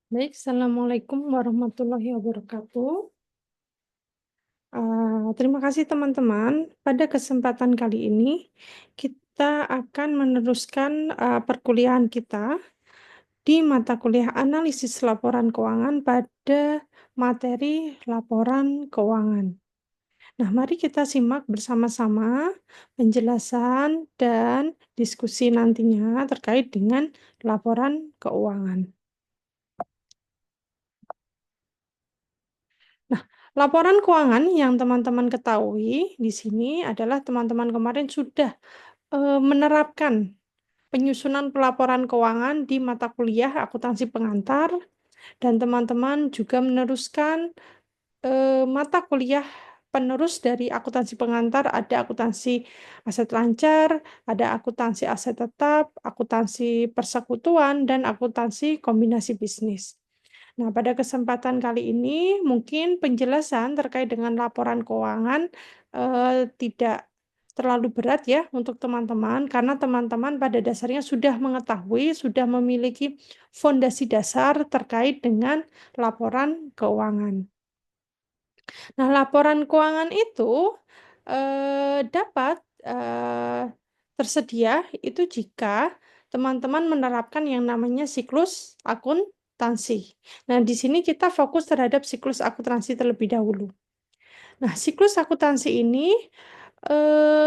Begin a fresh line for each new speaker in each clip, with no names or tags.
Baik, Assalamualaikum warahmatullahi wabarakatuh. Terima kasih teman-teman. Pada kesempatan kali ini, kita akan meneruskan perkuliahan kita di mata kuliah analisis laporan keuangan pada materi laporan keuangan. Nah, mari kita simak bersama-sama penjelasan dan diskusi nantinya terkait dengan laporan keuangan. Nah, laporan keuangan yang teman-teman ketahui di sini adalah teman-teman kemarin sudah menerapkan penyusunan pelaporan keuangan di mata kuliah akuntansi pengantar, dan teman-teman juga meneruskan mata kuliah penerus dari akuntansi pengantar, ada akuntansi aset lancar, ada akuntansi aset tetap, akuntansi persekutuan, dan akuntansi kombinasi bisnis. Nah, pada kesempatan kali ini mungkin penjelasan terkait dengan laporan keuangan tidak terlalu berat ya untuk teman-teman, karena teman-teman pada dasarnya sudah mengetahui, sudah memiliki fondasi dasar terkait dengan laporan keuangan. Nah, laporan keuangan itu dapat tersedia itu jika teman-teman menerapkan yang namanya siklus akuntansi. Nah, di sini kita fokus terhadap siklus akuntansi terlebih dahulu. Nah, siklus akuntansi ini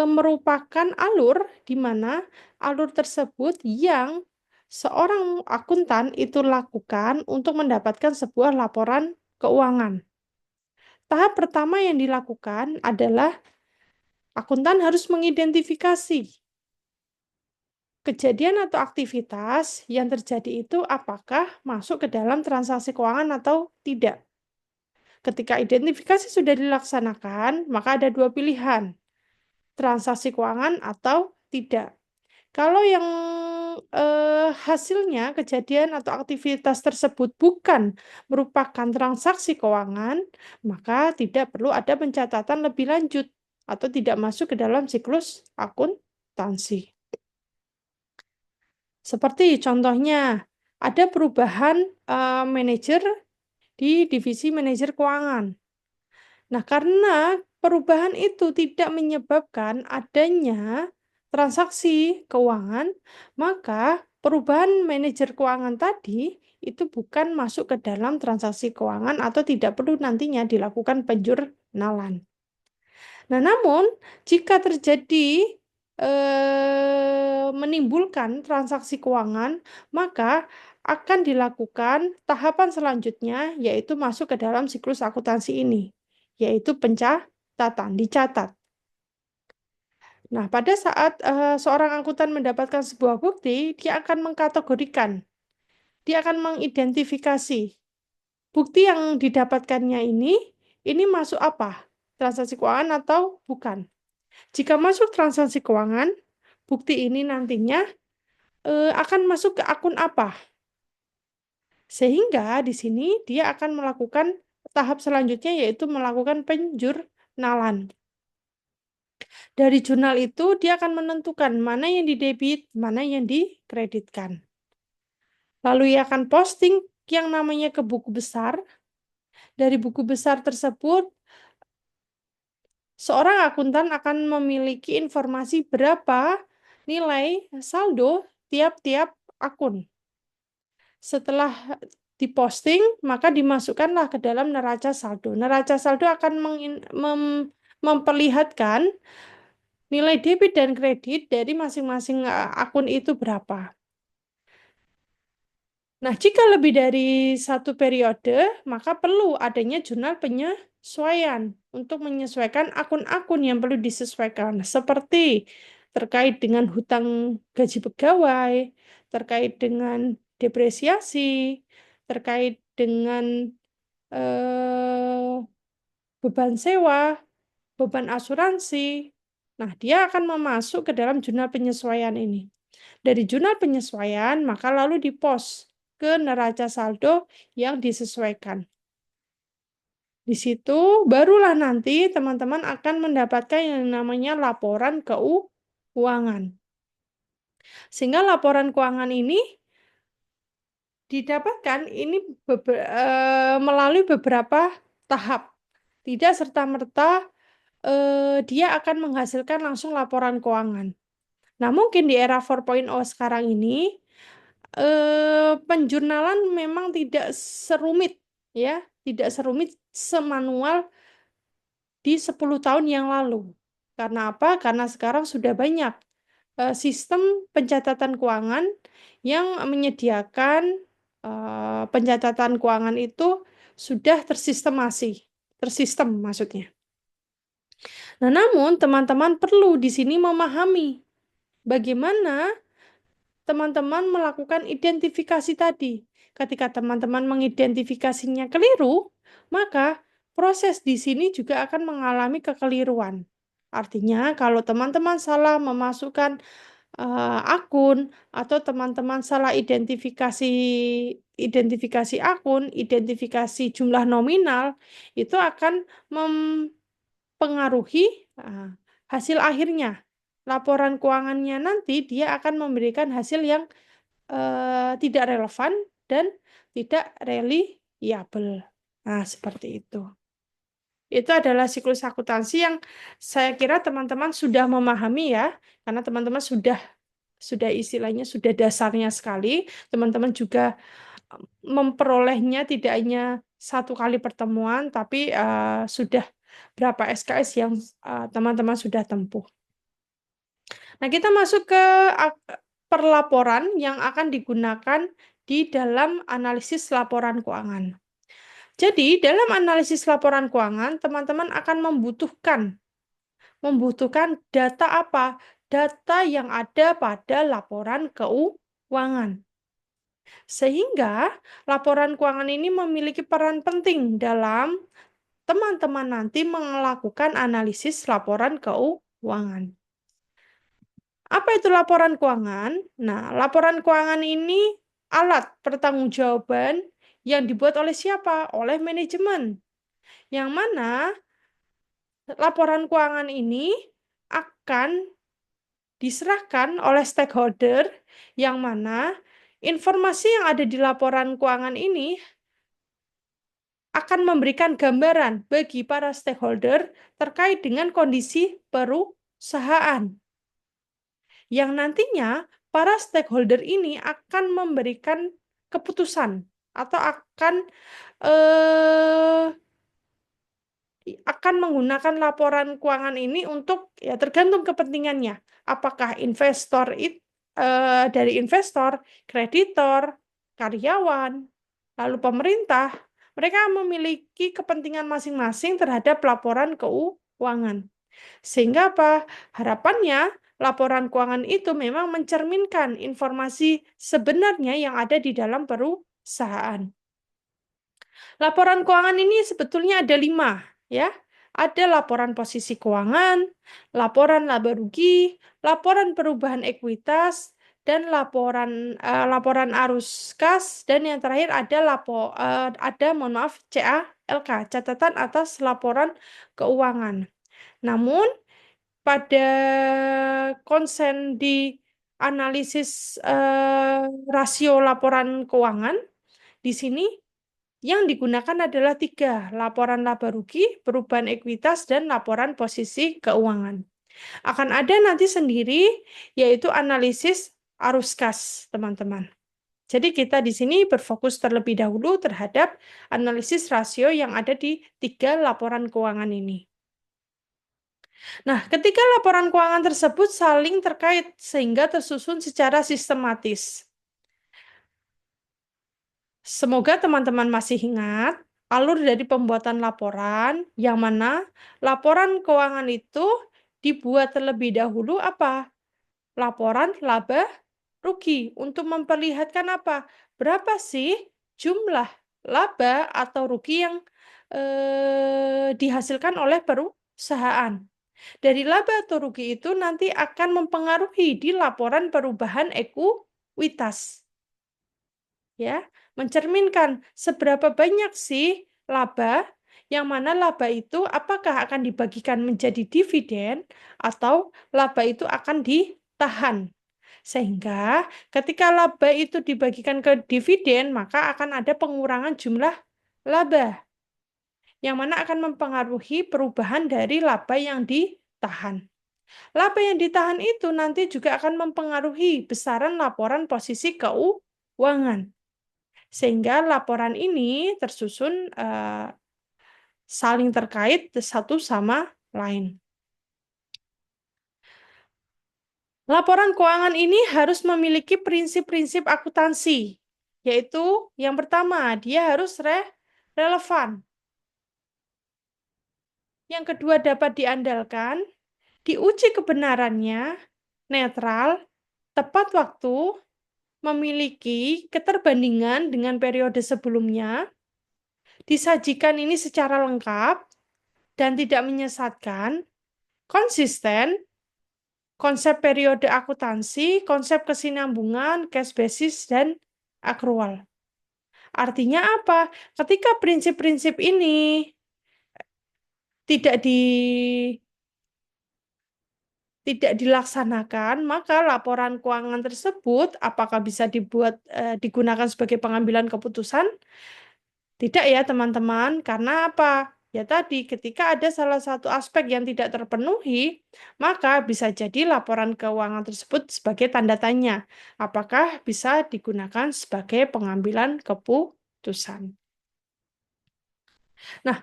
merupakan alur di mana alur tersebut yang seorang akuntan itu lakukan untuk mendapatkan sebuah laporan keuangan. Tahap pertama yang dilakukan adalah akuntan harus mengidentifikasi kejadian atau aktivitas yang terjadi itu apakah masuk ke dalam transaksi keuangan atau tidak. Ketika identifikasi sudah dilaksanakan, maka ada dua pilihan, transaksi keuangan atau tidak. Kalau yang hasilnya kejadian atau aktivitas tersebut bukan merupakan transaksi keuangan, maka tidak perlu ada pencatatan lebih lanjut atau tidak masuk ke dalam siklus akuntansi. Seperti contohnya, ada perubahan manajer di divisi manajer keuangan. Nah, karena perubahan itu tidak menyebabkan adanya transaksi keuangan, maka perubahan manajer keuangan tadi itu bukan masuk ke dalam transaksi keuangan atau tidak perlu nantinya dilakukan penjurnalan. Nah, namun jika terjadi menimbulkan transaksi keuangan, maka akan dilakukan tahapan selanjutnya, yaitu masuk ke dalam siklus akuntansi ini, yaitu pencatatan, dicatat. Nah, pada saat seorang akuntan mendapatkan sebuah bukti, dia akan mengkategorikan, dia akan mengidentifikasi bukti yang didapatkannya ini masuk apa? Transaksi keuangan atau bukan? Jika masuk transaksi keuangan, bukti ini nantinya akan masuk ke akun apa? Sehingga di sini dia akan melakukan tahap selanjutnya, yaitu melakukan penjurnalan. Dari jurnal itu dia akan menentukan mana yang didebit, mana yang dikreditkan. Lalu ia akan posting yang namanya ke buku besar. Dari buku besar tersebut, seorang akuntan akan memiliki informasi berapa nilai saldo tiap-tiap akun. Setelah diposting, maka dimasukkanlah ke dalam neraca saldo. Neraca saldo akan memperlihatkan nilai debit dan kredit dari masing-masing akun itu berapa. Nah, jika lebih dari satu periode, maka perlu adanya jurnal penyesuaian untuk menyesuaikan akun-akun yang perlu disesuaikan, seperti terkait dengan hutang gaji pegawai, terkait dengan depresiasi, terkait dengan beban sewa, beban asuransi. Nah, dia akan memasuk ke dalam jurnal penyesuaian ini. Dari jurnal penyesuaian, maka lalu dipost ke neraca saldo yang disesuaikan. Di situ barulah nanti teman-teman akan mendapatkan yang namanya laporan keuangan. Sehingga laporan keuangan ini Didapatkan ini melalui beberapa tahap. Tidak serta-merta dia akan menghasilkan langsung laporan keuangan. Nah, mungkin di era 4.0 sekarang ini penjurnalan memang tidak serumit, ya, tidak serumit semanual di 10 tahun yang lalu. Karena apa? Karena sekarang sudah banyak sistem pencatatan keuangan yang menyediakan pencatatan keuangan itu sudah tersistem maksudnya. Nah, namun teman-teman perlu di sini memahami bagaimana teman-teman melakukan identifikasi tadi. Ketika teman-teman mengidentifikasinya keliru, maka proses di sini juga akan mengalami kekeliruan. Artinya, kalau teman-teman salah memasukkan akun atau teman-teman salah identifikasi akun, identifikasi jumlah nominal, itu akan mempengaruhi hasil akhirnya. Laporan keuangannya nanti dia akan memberikan hasil yang tidak relevan dan tidak reliable. Nah, seperti itu. Itu adalah siklus akuntansi yang saya kira teman-teman sudah memahami ya, karena teman-teman sudah istilahnya sudah dasarnya sekali. Teman-teman juga memperolehnya tidak hanya satu kali pertemuan, tapi sudah berapa SKS yang teman-teman sudah tempuh. Nah, kita masuk ke perlaporan yang akan digunakan di dalam analisis laporan keuangan. Jadi, dalam analisis laporan keuangan, teman-teman akan membutuhkan data apa? Data yang ada pada laporan keuangan. Sehingga laporan keuangan ini memiliki peran penting dalam teman-teman nanti melakukan analisis laporan keuangan. Apa itu laporan keuangan? Nah, laporan keuangan ini alat pertanggungjawaban yang dibuat oleh siapa? Oleh manajemen. Yang mana laporan keuangan ini akan diserahkan oleh stakeholder yang mana informasi yang ada di laporan keuangan ini akan memberikan gambaran bagi para stakeholder terkait dengan kondisi perusahaan. Yang nantinya para stakeholder ini akan memberikan keputusan atau akan menggunakan laporan keuangan ini untuk ya tergantung kepentingannya. Apakah dari investor, kreditor, karyawan, lalu pemerintah, mereka memiliki kepentingan masing-masing terhadap laporan keuangan. Sehingga apa? Harapannya laporan keuangan itu memang mencerminkan informasi sebenarnya yang ada di dalam perusahaan. Laporan keuangan ini sebetulnya ada 5, ya. Ada laporan posisi keuangan, laporan laba rugi, laporan perubahan ekuitas, dan laporan arus kas, dan yang terakhir ada CALK, catatan atas laporan keuangan. Namun pada konsen di analisis rasio laporan keuangan di sini yang digunakan adalah 3, laporan laba rugi, perubahan ekuitas, dan laporan posisi keuangan. Akan ada nanti sendiri, yaitu analisis arus kas, teman-teman. Jadi kita di sini berfokus terlebih dahulu terhadap analisis rasio yang ada di 3 laporan keuangan ini. Nah, ketika laporan keuangan tersebut saling terkait sehingga tersusun secara sistematis. Semoga teman-teman masih ingat alur dari pembuatan laporan, yang mana laporan keuangan itu dibuat terlebih dahulu apa? Laporan laba rugi untuk memperlihatkan apa? Berapa sih jumlah laba atau rugi yang dihasilkan oleh perusahaan. Dari laba atau rugi itu nanti akan mempengaruhi di laporan perubahan ekuitas. Ya, mencerminkan seberapa banyak sih laba, yang mana laba itu apakah akan dibagikan menjadi dividen atau laba itu akan ditahan Sehingga ketika laba itu dibagikan ke dividen, maka akan ada pengurangan jumlah laba, yang mana akan mempengaruhi perubahan dari laba yang ditahan. Laba yang ditahan itu nanti juga akan mempengaruhi besaran laporan posisi keuangan. Sehingga laporan ini tersusun saling terkait satu sama lain. Laporan keuangan ini harus memiliki prinsip-prinsip akuntansi, yaitu yang pertama, dia harus relevan. Yang kedua, dapat diandalkan, diuji kebenarannya, netral, tepat waktu, memiliki keterbandingan dengan periode sebelumnya, disajikan ini secara lengkap dan tidak menyesatkan, konsisten, konsep periode akuntansi, konsep kesinambungan, cash basis, dan akrual. Artinya apa? Ketika prinsip-prinsip ini tidak di tidak dilaksanakan, maka laporan keuangan tersebut apakah bisa digunakan sebagai pengambilan keputusan? Tidak ya, teman-teman. Karena apa? Ya tadi, ketika ada salah satu aspek yang tidak terpenuhi, maka bisa jadi laporan keuangan tersebut sebagai tanda tanya. Apakah bisa digunakan sebagai pengambilan keputusan? Nah,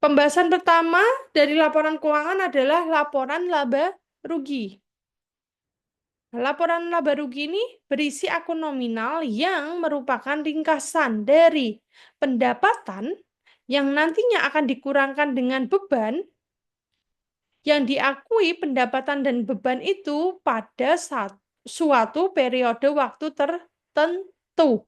pembahasan pertama dari laporan keuangan adalah laporan laba rugi. Laporan laba rugi ini berisi akun nominal yang merupakan ringkasan dari pendapatan yang nantinya akan dikurangkan dengan beban yang diakui pendapatan dan beban itu pada suatu periode waktu tertentu.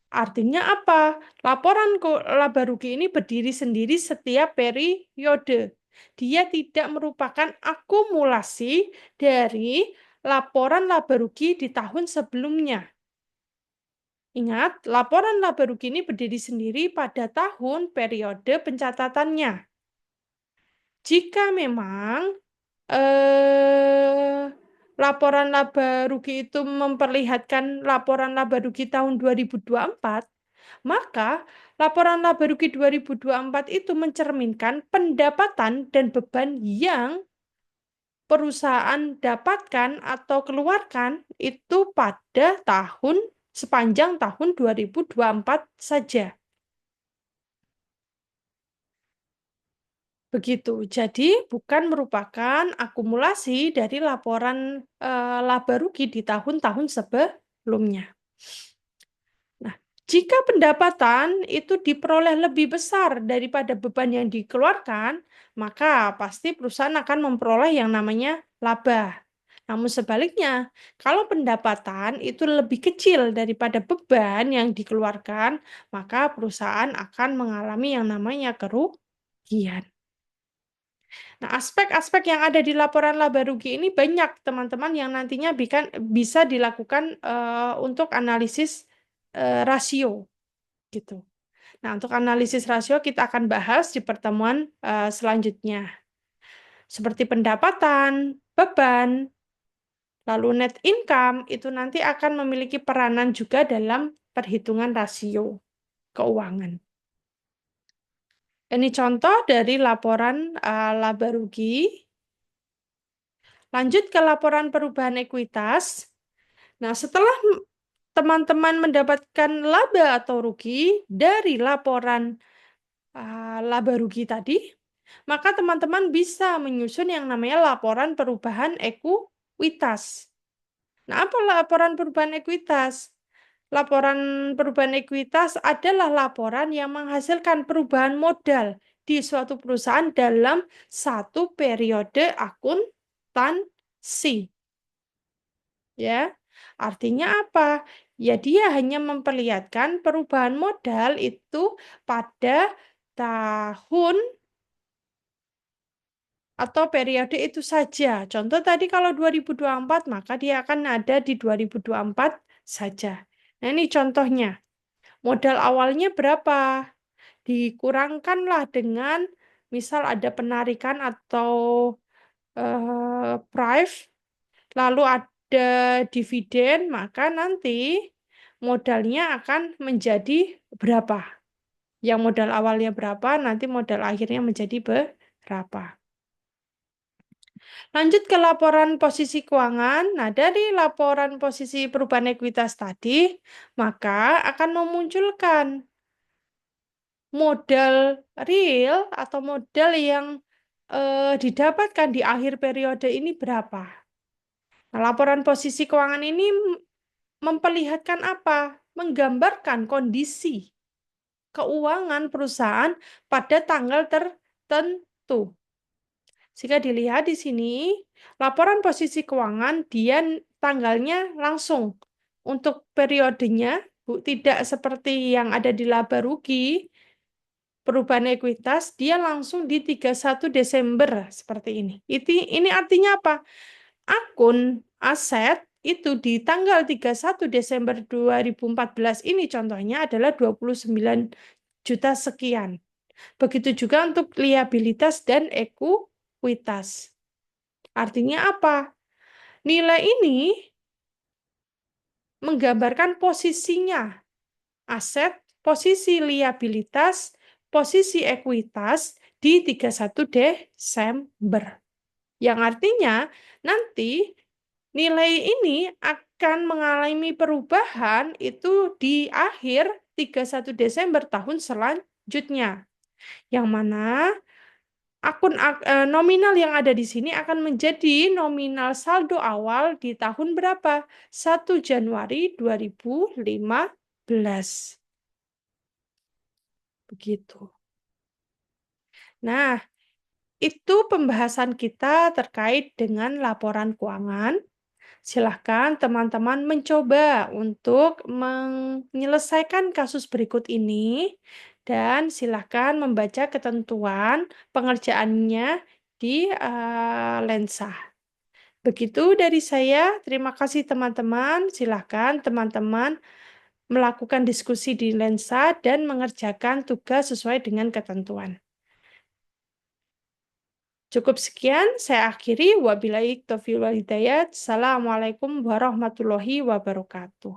Artinya apa? Laporan laba rugi ini berdiri sendiri setiap periode. Dia tidak merupakan akumulasi dari laporan laba rugi di tahun sebelumnya. Ingat, laporan laba rugi ini berdiri sendiri pada tahun periode pencatatannya. Jika memang laporan laba rugi itu memperlihatkan laporan laba rugi tahun 2024, maka laporan laba rugi 2024 itu mencerminkan pendapatan dan beban yang perusahaan dapatkan atau keluarkan itu pada sepanjang tahun 2024 saja. Begitu. Jadi bukan merupakan akumulasi dari laporan laba rugi di tahun-tahun sebelumnya. Nah, jika pendapatan itu diperoleh lebih besar daripada beban yang dikeluarkan, maka pasti perusahaan akan memperoleh yang namanya laba. Namun sebaliknya, kalau pendapatan itu lebih kecil daripada beban yang dikeluarkan, maka perusahaan akan mengalami yang namanya kerugian. Nah, aspek-aspek yang ada di laporan laba rugi ini banyak, teman-teman, yang nantinya bisa dilakukan untuk analisis rasio, gitu. Nah, untuk analisis rasio kita akan bahas di pertemuan selanjutnya. Seperti pendapatan, beban, lalu net income, itu nanti akan memiliki peranan juga dalam perhitungan rasio keuangan. Ini contoh dari laporan laba rugi. Lanjut ke laporan perubahan ekuitas. Nah, setelah teman-teman mendapatkan laba atau rugi dari laporan laba rugi tadi, maka teman-teman bisa menyusun yang namanya laporan perubahan ekuitas. Nah, apa laporan perubahan ekuitas? Laporan perubahan ekuitas adalah laporan yang menghasilkan perubahan modal di suatu perusahaan dalam satu periode akuntansi. Ya, artinya apa? Ya, dia hanya memperlihatkan perubahan modal itu pada tahun atau periode itu saja. Contoh tadi kalau 2024, maka dia akan ada di 2024 saja. Nah, ini contohnya. Modal awalnya berapa? Dikurangkanlah dengan misal ada penarikan atau price, lalu dividen, maka nanti modalnya akan menjadi berapa. Yang modal awalnya berapa, nanti modal akhirnya menjadi berapa. Lanjut ke laporan posisi keuangan. Nah, dari laporan posisi perubahan ekuitas tadi, maka akan memunculkan modal real atau modal yang didapatkan di akhir periode ini berapa. Nah, laporan posisi keuangan ini memperlihatkan apa? Menggambarkan kondisi keuangan perusahaan pada tanggal tertentu. Jika dilihat di sini, laporan posisi keuangan dia tanggalnya langsung. Untuk periodenya, Bu, tidak seperti yang ada di laba rugi, perubahan ekuitas, dia langsung di 31 Desember seperti ini. Ini artinya apa? Akun aset itu di tanggal 31 Desember 2014 ini contohnya adalah 29 juta sekian. Begitu juga untuk liabilitas dan ekuitas. Artinya apa? Nilai ini menggambarkan posisinya aset, posisi liabilitas, posisi ekuitas di 31 Desember. Yang artinya nanti nilai ini akan mengalami perubahan itu di akhir 31 Desember tahun selanjutnya. Yang mana nominal yang ada di sini akan menjadi nominal saldo awal di tahun berapa? 1 Januari 2015. Begitu. Nah, itu pembahasan kita terkait dengan laporan keuangan. Silahkan teman-teman mencoba untuk menyelesaikan kasus berikut ini dan silahkan membaca ketentuan pengerjaannya di lensa. Begitu dari saya, terima kasih teman-teman. Silahkan teman-teman melakukan diskusi di lensa dan mengerjakan tugas sesuai dengan ketentuan. Cukup sekian, saya akhiri. Wabillahi taufiq wal hidayah. Assalamualaikum warahmatullahi wabarakatuh.